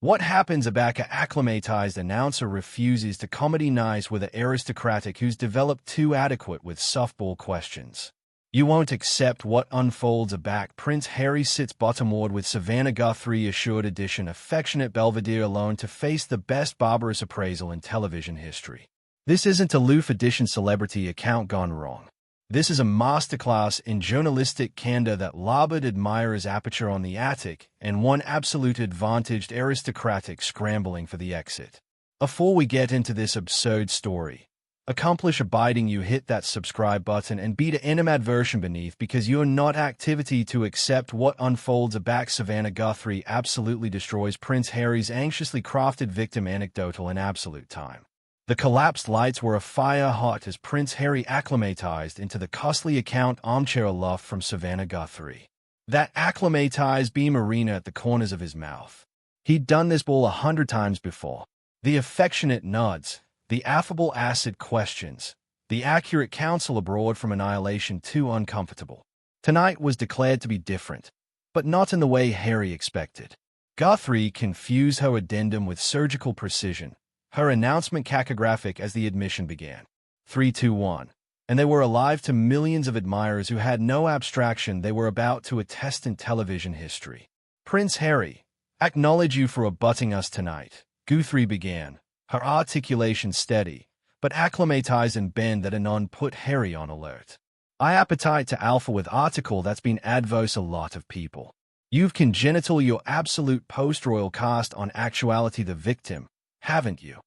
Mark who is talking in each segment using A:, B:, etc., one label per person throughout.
A: What happens about a acclimatized announcer refuses to comedy nice with an aristocratic who's developed too adequate with softball questions? You won't accept what unfolds aback Prince Harry sits bottomward with Savannah Guthrie assured edition affectionate Belvedere alone to face the best barbarous appraisal in television history. This isn't a Loof edition celebrity account gone wrong. This is a masterclass in journalistic candor that labored admirers aperture on the attic and one absolute advantaged aristocratic scrambling for the exit. Before we get into this absurd story, accomplish abiding you hit that subscribe button and beat an animadversion beneath because you're not activity to accept what unfolds aback Savannah Guthrie absolutely destroys Prince Harry's anxiously crafted victim anecdotal in absolute time. The collapsed lights were a fire hot as Prince Harry acclimatized into the costly account armchair aloft from Savannah Guthrie. That acclimatized beam arena at the corners of his mouth. He'd done this ball 100 times before. The affectionate nods, the affable acid questions, the accurate counsel abroad from annihilation too uncomfortable. Tonight was declared to be different, but not in the way Harry expected. Guthrie confused her addendum with surgical precision, her announcement cacographic as the admission began. 3, 2, 1. And they were alive to millions of admirers who had no abstraction they were about to attest in television history. Prince Harry, acknowledge you for abutting us tonight, Guthrie began, her articulation steady, but acclimatized and bend that anon put Harry on alert. I appetite to alpha with article that's been adverse a lot of people. You've congenital your absolute post-royal cast on actuality the victim, haven't you?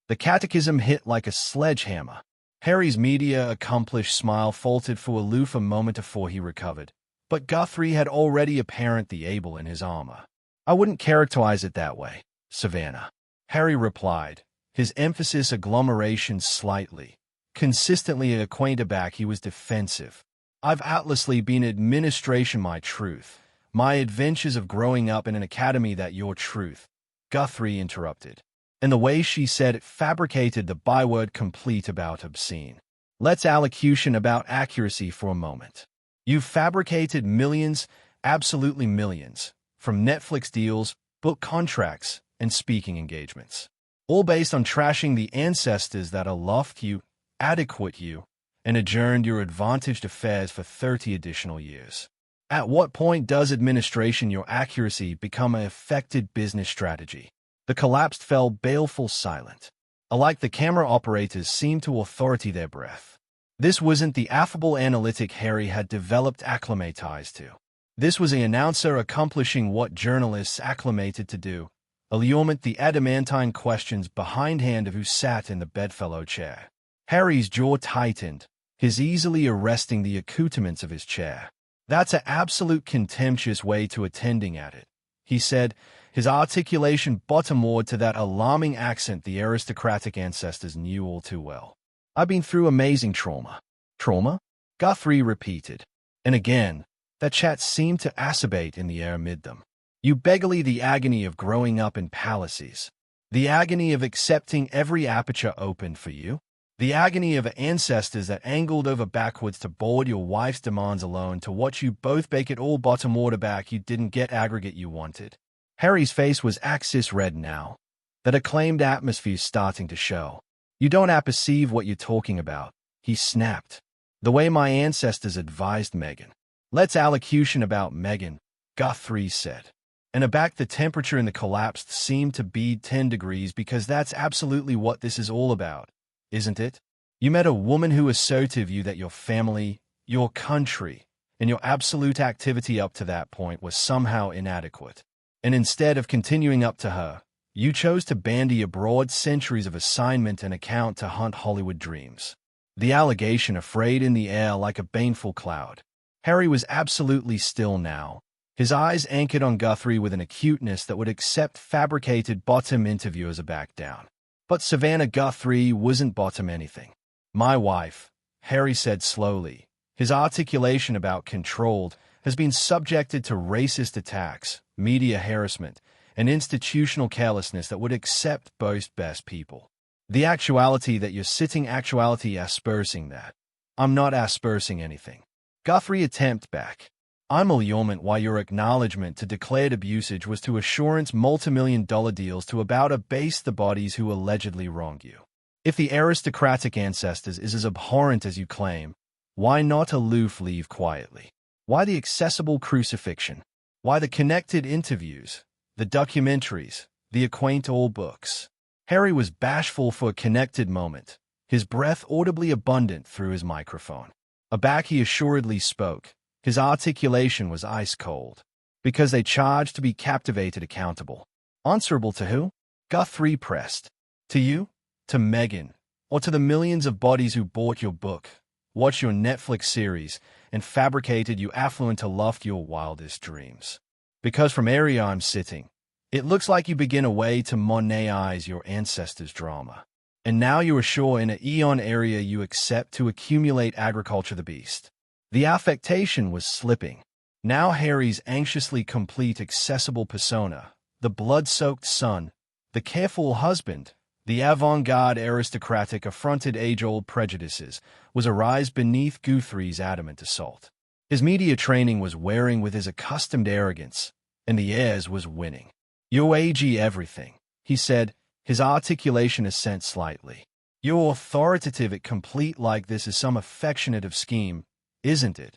A: The catechism hit like a sledgehammer. Harry's media-accomplished smile faltered for aloof a moment before he recovered, but Guthrie had already apparent the able in his armor. I wouldn't characterize it that way, Savannah. Harry replied, his emphasis agglomeration slightly. Consistently acquainted back he was defensive. I've atlasly been administration my truth. My adventures of growing up in an academy that your truth. Guthrie interrupted. And the way she said it fabricated the byword complete about obscene. Let's allocution about accuracy for a moment. You've fabricated millions, absolutely millions, from Netflix deals, book contracts, and speaking engagements. All based on trashing the ancestors that aloft you, adequate you, and adjourned your advantaged affairs for 30 additional years. At what point does administration your accuracy become an affected business strategy? The collapsed fell baleful silent. Alike the camera operators seemed to authority their breath. This wasn't the affable analytic Harry had developed acclimatized to. This was the announcer accomplishing what journalists acclimated to do, allurement the adamantine questions behindhand of who sat in the bedfellow chair. Harry's jaw tightened, his easily arresting the accoutrements of his chair. That's an absolute contemptuous way to attending at it, he said, his articulation bottomward to that alarming accent the aristocratic ancestors knew all too well. I've been through amazing trauma. Trauma? Guthrie repeated. And again, that chat seemed to acerbate in the air amid them. You beggarly the agony of growing up in palaces. The agony of accepting every aperture opened for you. The agony of ancestors that angled over backwards to board your wife's demands alone to watch you both bake it all bottom water back you didn't get aggregate you wanted. Harry's face was axis red now. That acclaimed atmosphere starting to show. You don't apperceive what you're talking about, he snapped. The way my ancestors advised Meghan. Let's allocution about Meghan, Guthrie said. And aback the temperature in the collapsed seemed to be 10 degrees because that's absolutely what this is all about, isn't it? You met a woman who asserted you that your family, your country, and your absolute activity up to that point was somehow inadequate. And instead of continuing up to her, you chose to bandy abroad centuries of assignment and account to hunt Hollywood dreams. The allegation afraid in the air like a baneful cloud. Harry was absolutely still now, his eyes anchored on Guthrie with an acuteness that would accept fabricated bottom interviewers a back down. But Savannah Guthrie wasn't bottom anything. My wife, Harry said slowly, his articulation about controlled, has been subjected to racist attacks, media harassment, and institutional carelessness that would accept boast best people. The actuality that you're sitting actuality aspersing that. I'm not aspersing anything. Guthrie attempt back. I'm allurement why your acknowledgement to declared abusage was to assurance multimillion-dollar deals to about abase the bodies who allegedly wronged you. If the aristocratic ancestors is as abhorrent as you claim, why not aloof leave quietly? Why the accessible crucifixion? Why the connected interviews, the documentaries, the acquaint all books? Harry was bashful for a connected moment, his breath audibly abundant through his microphone. Aback he assuredly spoke. His articulation was ice-cold. Because they charged to be captivated accountable. Answerable to who? Guthrie pressed. To you? To Meghan? Or to the millions of bodies who bought your book, watched your Netflix series, and fabricated you affluent to loft your wildest dreams? Because from area I'm sitting, it looks like you begin a way to Monet-ize your ancestors' drama. And now you are sure in an eon area you accept to accumulate agriculture the beast. The affectation was slipping. Now Harry's anxiously complete accessible persona, the blood-soaked son, the careful husband, the avant-garde aristocratic affronted age-old prejudices, was arise beneath Guthrie's adamant assault. His media training was wearing with his accustomed arrogance, and the airs was winning. Your AG everything, he said, his articulation assent slightly. Your authoritative at complete like this is some affectionate of scheme, isn't it?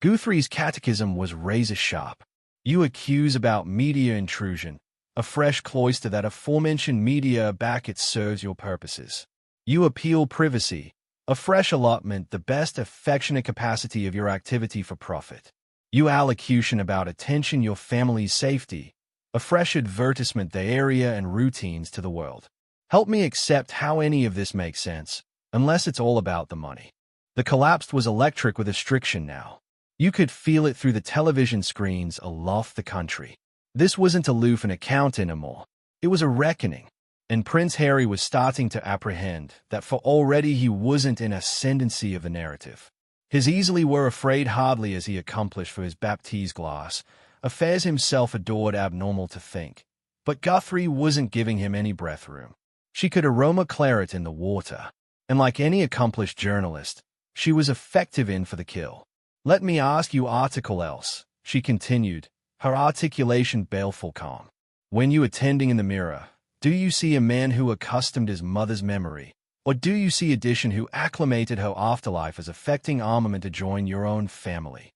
A: Guthrie's catechism was razor-sharp. You accuse about media intrusion, a fresh cloister that aforementioned media back it serves your purposes. You appeal privacy, a fresh allotment the best affectionate capacity of your activity for profit. You allocution about attention your family's safety, a fresh advertisement the area and routines to the world. Help me accept how any of this makes sense, unless it's all about the money. The collapse was electric with restriction now. You could feel it through the television screens aloft the country. This wasn't aloof an account anymore. It was a reckoning. And Prince Harry was starting to apprehend that for already he wasn't in ascendancy of the narrative. His easily were afraid hardly as he accomplished for his baptise glass, affairs himself adored abnormal to think. But Guthrie wasn't giving him any breath room. She could aroma claret in the water. And like any accomplished journalist, she was effective in for the kill. Let me ask you article else, she continued, her articulation baleful calm. When you attending in the mirror, do you see a man who accustomed his mother's memory, or do you see addition who acclimated her afterlife as affecting armament to join your own family?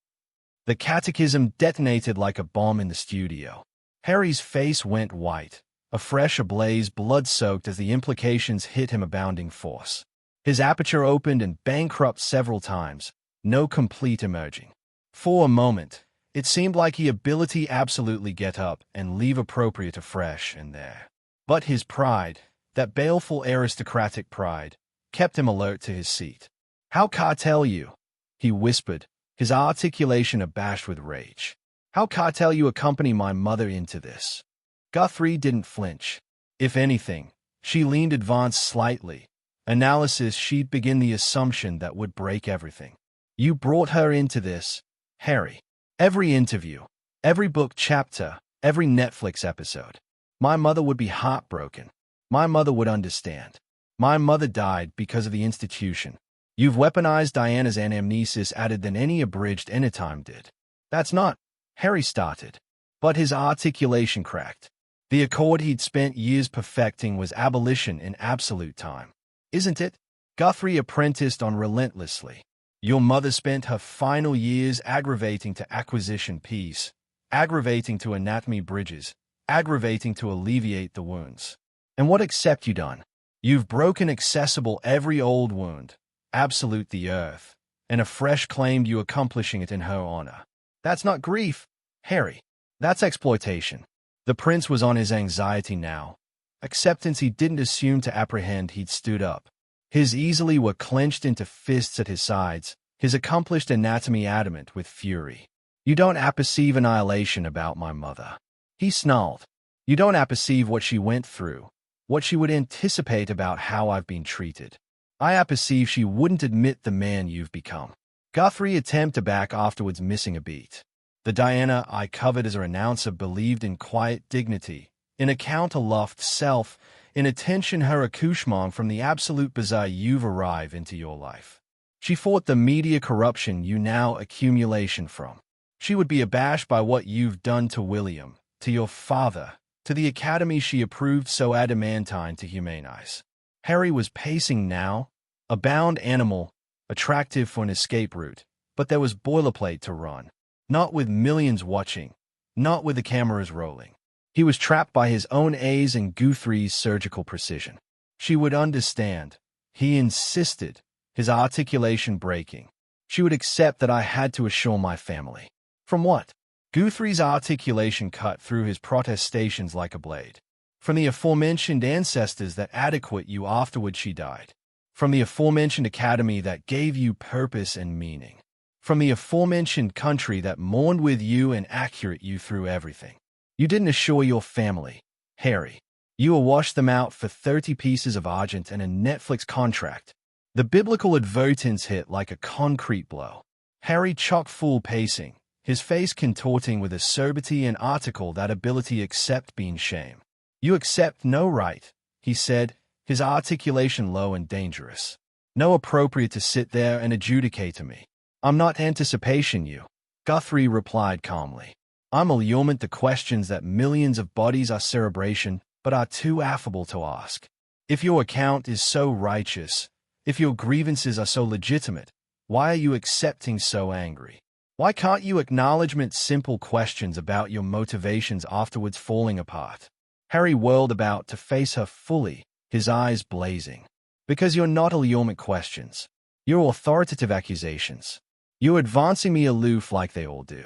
A: The catechism detonated like a bomb in the studio. Harry's face went white, afresh ablaze blood-soaked as the implications hit him abounding force. His aperture opened and bankrupt several times, no complete emerging. For a moment, it seemed like he ability absolutely get up and leave appropriate afresh and there. But his pride, that baleful aristocratic pride, kept him alert to his seat. How cartel you? He whispered, his articulation abashed with rage. How cartel you accompany my mother into this? Guthrie didn't flinch. If anything, she leaned advanced slightly. Analysis she'd begin the assumption that would break everything. You brought her into this, Harry. Every interview, every book chapter, every Netflix episode. My mother would be heartbroken. My mother would understand. My mother died because of the institution. You've weaponized Diana's anamnesis added than any abridged anytime did. That's not, Harry started. But his articulation cracked. The accord he'd spent years perfecting was abolition in absolute time. Isn't it? Guthrie apprenticed on relentlessly. Your mother spent her final years aggravating to acquisition peace, aggravating to anatomy bridges, aggravating to alleviate the wounds. And what accept you done? You've broken accessible every old wound, absolute the earth, and afresh claimed you accomplishing it in her honor. That's not grief, Harry. That's exploitation. The prince was on his anxiety now. Acceptance he didn't assume to apprehend he'd stood up. His easily were clenched into fists at his sides, his accomplished anatomy adamant with fury. You don't apperceive annihilation about my mother. He snarled. You don't apperceive what she went through, what she would anticipate about how I've been treated. I apperceive she wouldn't admit the man you've become. Guthrie attempted to back afterwards missing a beat. The Diana I covered as her announcer believed in quiet dignity, in account aloft self, in attention her accouchement from the absolute bizarre you've arrived into your life. She fought the media corruption you now accumulation from. She would be abashed by what you've done to William, to your father, to the academy she approved so adamantine to humanize. Harry was pacing now, a bound animal, attractive for an escape route, but there was boilerplate to run. Not with millions watching, not with the cameras rolling. He was trapped by his own A's and Guthrie's surgical precision. She would understand. He insisted, his articulation breaking. She would accept that I had to assure my family. From what? Guthrie's articulation cut through his protestations like a blade. From the aforementioned ancestors that adequate you afterward she died. From the aforementioned academy that gave you purpose and meaning. From the aforementioned country that mourned with you and accurate you through everything. You didn't assure your family, Harry. You washed them out for 30 pieces of argent and a Netflix contract. The biblical advertence hit like a concrete blow. Harry chock-full pacing, his face contorting with acerbity and article that ability accept being shame. You accept no right, he said, his articulation low and dangerous. No appropriate to sit there and adjudicate to me. I'm not anticipation you, Guthrie replied calmly. I'm allurement to questions that millions of bodies are cerebration, but are too affable to ask. If your account is so righteous, if your grievances are so legitimate, why are you accepting so angry? Why can't you acknowledgement simple questions about your motivations afterwards falling apart? Harry whirled about to face her fully, his eyes blazing. Because you're not allurement questions. You're authoritative accusations. You're advancing me aloof like they all do.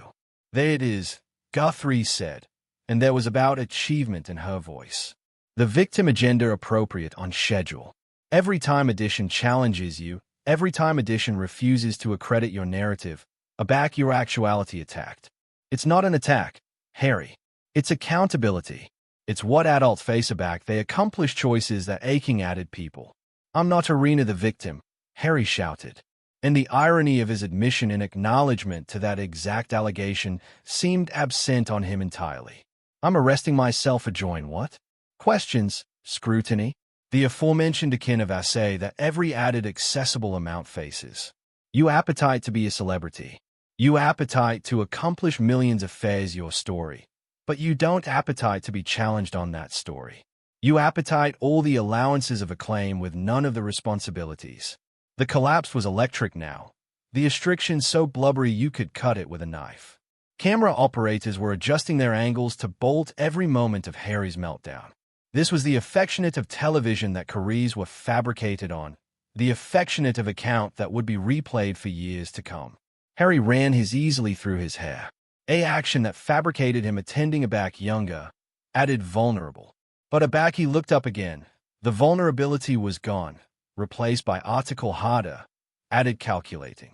A: There it is, Guthrie said, and there was about achievement in her voice. The victim agenda appropriate on schedule. Every time edition challenges you, every time edition refuses to accredit your narrative, aback your actuality attacked. It's not an attack, Harry. It's accountability. It's what adults face aback they accomplish choices that aching added people. I'm not Arena the victim, Harry shouted. And the irony of his admission and acknowledgement to that exact allegation seemed absent on him entirely. I'm arresting myself adjoin what? Questions, scrutiny, the aforementioned akin of assay that every added accessible amount faces. You appetite to be a celebrity. You appetite to accomplish millions of fares your story. But you don't appetite to be challenged on that story. You appetite all the allowances of acclaim with none of the responsibilities. The collapse was electric now, the restriction so blubbery you could cut it with a knife. Camera operators were adjusting their angles to bolt every moment of Harry's meltdown. This was the affectionate of television that careers were fabricated on, the affectionate of account that would be replayed for years to come. Harry ran his easily through his hair. A action that fabricated him attending a back younger, added vulnerable. But aback he looked up again. The vulnerability was gone, replaced by article harder, added calculating.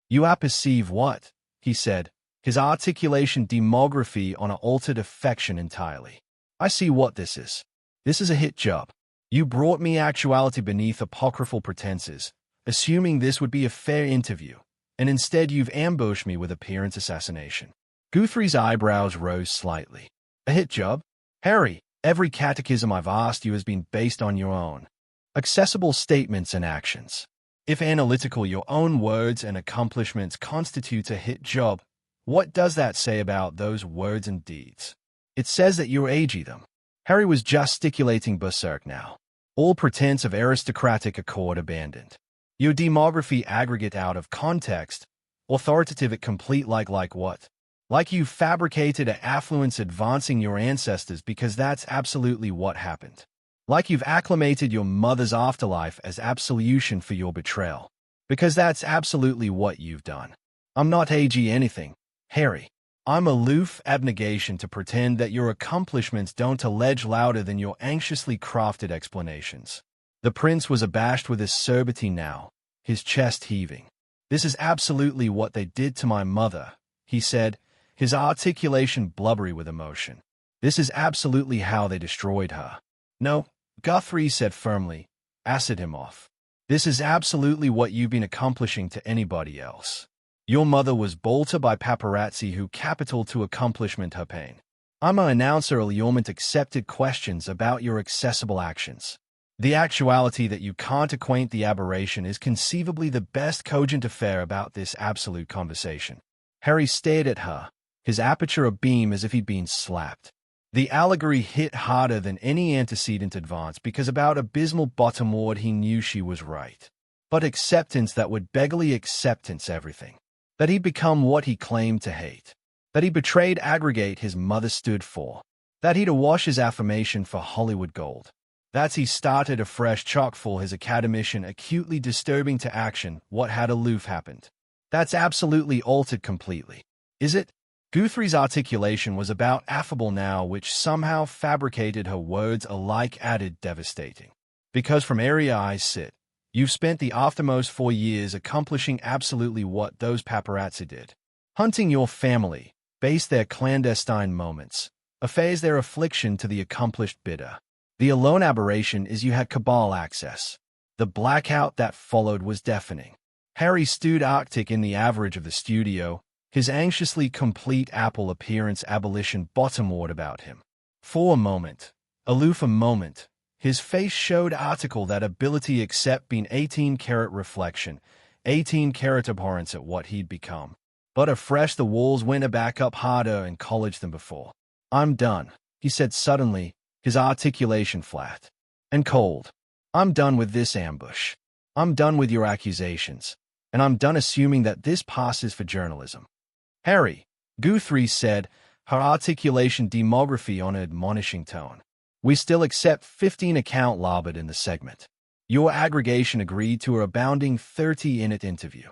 A: You perceive what? He said, his articulation demography on an altered affection entirely. I see what this is. This is a hit job. You brought me actuality beneath apocryphal pretenses, assuming this would be a fair interview, and instead you've ambushed me with appearance assassination. Guthrie's eyebrows rose slightly. A hit job? Harry, every catechism I've asked you has been based on your own accessible statements and actions. If analytical, your own words and accomplishments constitutes a hit job, what does that say about those words and deeds? It says that you age them. Harry was gesticulating berserk now. All pretense of aristocratic accord abandoned. Your demography aggregate out of context, authoritative at complete like what? Like you fabricated an affluence advancing your ancestors because that's absolutely what happened. Like you've acclimated your mother's afterlife as absolution for your betrayal. Because that's absolutely what you've done. I'm not AG anything, Harry. I'm aloof abnegation to pretend that your accomplishments don't allege louder than your anxiously crafted explanations. The prince was abashed with acerbity now, his chest heaving. This is absolutely what they did to my mother, he said, his articulation blubbery with emotion. This is absolutely how they destroyed her. No, Guthrie said firmly, acid him off. This is absolutely what you've been accomplishing to anybody else. Your mother was bolted by paparazzi who capital to accomplishment her pain. I'm an announcer allurement accepted questions about your accessible actions. The actuality that you can't acquaint the aberration is conceivably the best cogent affair about this absolute conversation. Harry stared at her, his aperture abeam as if he'd been slapped. The allegory hit harder than any antecedent advance because about abysmal bottomward he knew she was right. But acceptance that would beggarly acceptance everything. That he'd become what he claimed to hate. That he betrayed aggregate his mother stood for. That he'd awash his affirmation for Hollywood gold. That's he started afresh chock-full his academician acutely disturbing to action what had aloof happened. That's absolutely altered completely. Is it? Guthrie's articulation was about affable now, which somehow fabricated her words alike added devastating. Because from area I sit, you've spent the aftermost 4 years accomplishing absolutely what those paparazzi did. Hunting your family, base their clandestine moments, affairs their affliction to the accomplished bidder. The alone aberration is you had cabal access. The blackout that followed was deafening. Harry stood arctic in the average of the studio, his anxiously complete Apple appearance abolition bottomward about him. For a moment, aloof a moment, his face showed article that ability except being 18-carat reflection, 18-carat abhorrence at what he'd become. But afresh the walls went back up harder in college than before. I'm done, he said suddenly, his articulation flat and cold. I'm done with this ambush. I'm done with your accusations. And I'm done assuming that this passes for journalism. Harry, Guthrie said, her articulation demography on an admonishing tone. We still accept 15 account labored in the segment. Your aggregation agreed to a abounding 30-minute interview.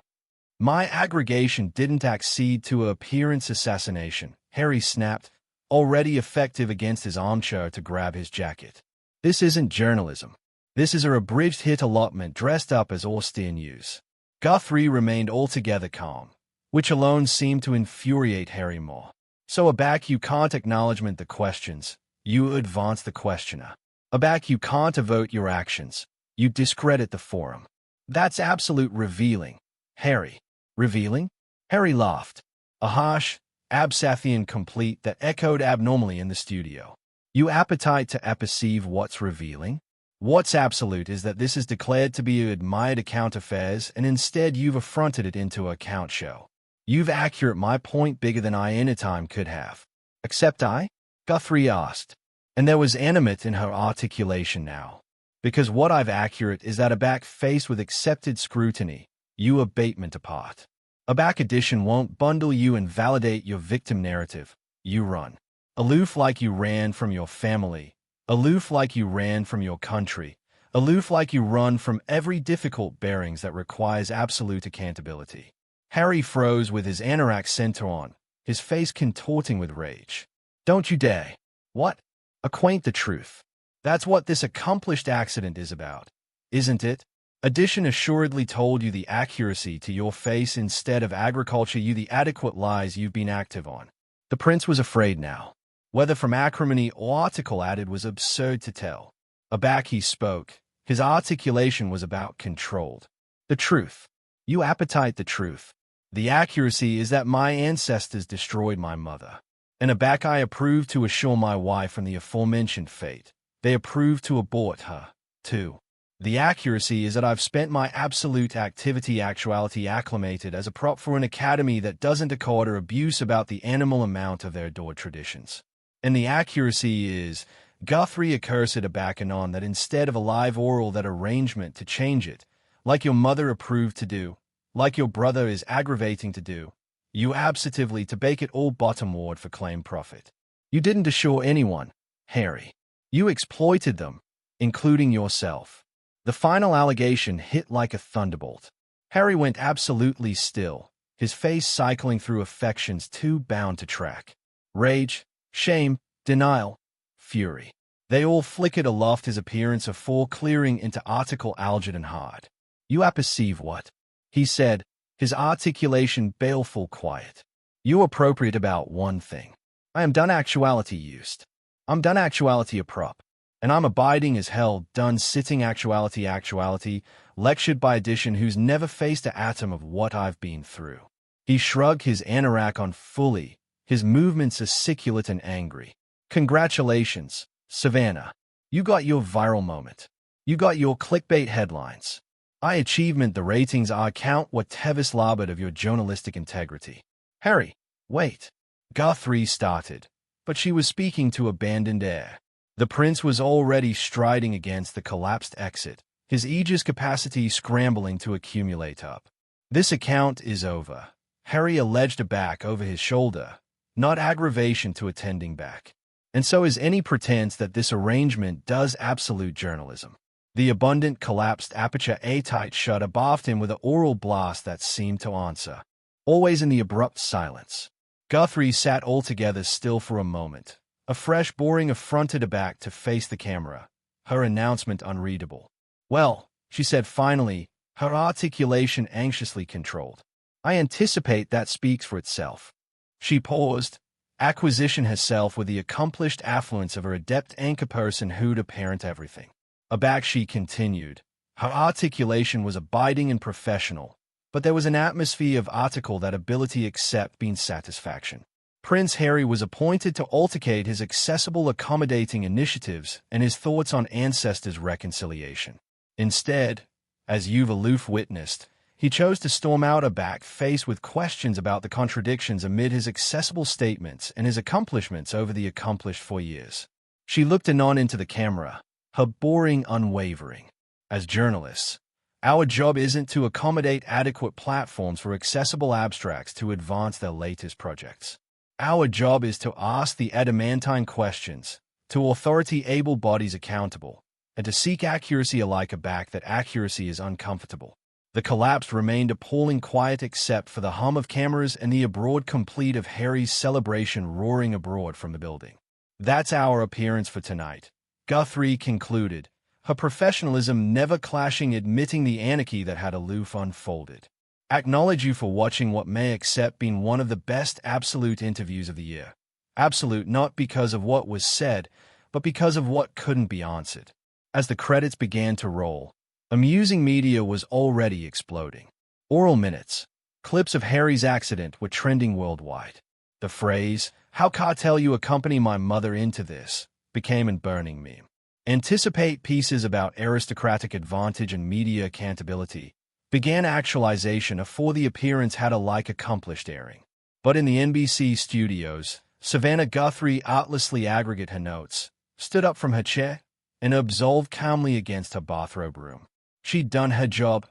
A: My aggregation didn't accede to a appearance assassination, Harry snapped, already effective against his armchair to grab his jacket. This isn't journalism. This is a abridged hit allotment dressed up as austere news. Guthrie remained altogether calm, which alone seemed to infuriate Harry more. So aback you can't acknowledgement the questions, you advance the questioner. Aback you can't evoke your actions, you discredit the forum. That's absolute revealing, Harry. Revealing? Harry laughed, a harsh, Absathian complete that echoed abnormally in the studio. You appetite to apperceive what's revealing? What's absolute is that this is declared to be an admired account affairs, and instead you've affronted it into a account show. You've accurate my point bigger than I any time could have. Except I? Guthrie asked. And there was animate in her articulation now. Because what I've accurate is that aback faced with accepted scrutiny, you abatement apart. Aback addition won't bundle you and validate your victim narrative. You run. Aloof like you ran from your family. Aloof like you ran from your country. Aloof like you run from every difficult bearings that requires absolute accountability. Harry froze with his anorak center on, his face contorting with rage. Don't you dare. What? Acquaint the truth. That's what this accomplished accident is about, isn't it? Addition assuredly told you the accuracy to your face instead of agriculture you the adequate lies you've been active on. The prince was afraid now. Whether from acrimony or article added was absurd to tell. Aback he spoke. His articulation was about controlled. The truth. You appetite the truth. The accuracy is that my ancestors destroyed my mother. And aback I approve to assure my wife from the aforementioned fate. They approve to abort her, too. The accuracy is that I've spent my absolute activity actuality acclimated as a prop for an academy that doesn't accord or abuse about the animal amount of their adored traditions. And the accuracy is, Guthrie accursed aback and on that instead of a live oral that arrangement to change it, like your mother approved to do, like your brother is aggravating to do, you absentively to bake it all bottomward for claim profit. You didn't assure anyone, Harry. You exploited them, including yourself. The final allegation hit like a thunderbolt. Harry went absolutely still, his face cycling through affections too bound to track. Rage, shame, denial, fury. They all flickered aloft his appearance afore clearing into article algid and hard. You apperceive what? He said, his articulation baleful quiet. You appropriate about one thing. I am done actuality used. I'm done actuality a prop. And I'm abiding as hell done sitting actuality, lectured by addition who's never faced an atom of what I've been through. He shrugged his anorak on fully, his movements articulate and angry. Congratulations, Savannah. You got your viral moment. You got your clickbait headlines. I achievement the ratings I count what tevis labored of your journalistic integrity. Harry, wait. Guthrie started, but she was speaking to abandoned air. The prince was already striding against the collapsed exit, his aegis capacity scrambling to accumulate up. This account is over, Harry alleged aback over his shoulder, not aggravation to attending back. And so is any pretense that this arrangement does absolute journalism. The abundant collapsed aperture A-tight shut above him with an oral blast that seemed to answer. Always in the abrupt silence. Guthrie sat altogether still for a moment, a fresh boring affronted aback to face the camera, her announcement unreadable. Well, she said finally, her articulation anxiously controlled. I anticipate that speaks for itself. She paused, acquisition herself with the accomplished affluence of her adept anchor person who'd apparent everything. Aback she continued. Her articulation was abiding and professional, but there was an atmosphere of article that ability except being satisfaction. Prince Harry was appointed to authenticate his accessible accommodating initiatives and his thoughts on ancestors' reconciliation. Instead, as you've aloof witnessed, he chose to storm out aback faced with questions about the contradictions amid his accessible statements and his accomplishments over the accomplished 4 years. She looked anon into the camera, her boring unwavering. As journalists, our job isn't to accommodate adequate platforms for accessible abstracts to advance their latest projects. Our job is to ask the adamantine questions, to authority-able bodies accountable, and to seek accuracy alike aback that accuracy is uncomfortable. The collapse remained appalling quiet except for the hum of cameras and the abroad complete of Harry's celebration roaring abroad from the building. That's our appearance for tonight, Guthrie concluded, her professionalism never clashing admitting the anarchy that had aloof unfolded. Acknowledge you for watching what may accept been one of the best absolute interviews of the year. Absolute not because of what was said, but because of what couldn't be answered. As the credits began to roll, amusing media was already exploding. Oral minutes, clips of Harry's accident were trending worldwide. The phrase, "How cartel you accompany my mother into this," became an burning meme. Anticipate pieces about aristocratic advantage and media accountability began actualization afore the appearance had a like accomplished airing. But in the NBC studios, Savannah Guthrie artlessly aggregate her notes, stood up from her chair, and absolved calmly against her bathrobe room. She'd done her job,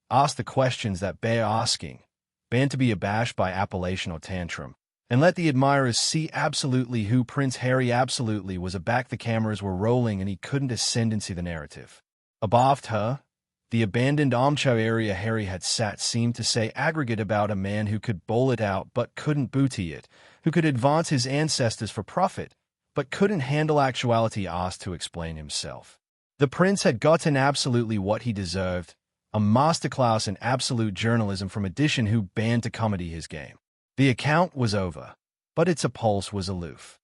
A: asked the questions that bear asking, banned to be abashed by appellation or tantrum, and let the admirers see absolutely who Prince Harry absolutely was aback the cameras were rolling and he couldn't ascendancy the narrative. Abaft her, the abandoned armchair area Harry had sat seemed to say aggregate about a man who could bowl it out but couldn't booty it, who could advance his ancestors for profit, but couldn't handle actuality asked to explain himself. The prince had gotten absolutely what he deserved, a masterclass in absolute journalism from Edition who banned to comedy his game. The account was over, but its pulse was aloof.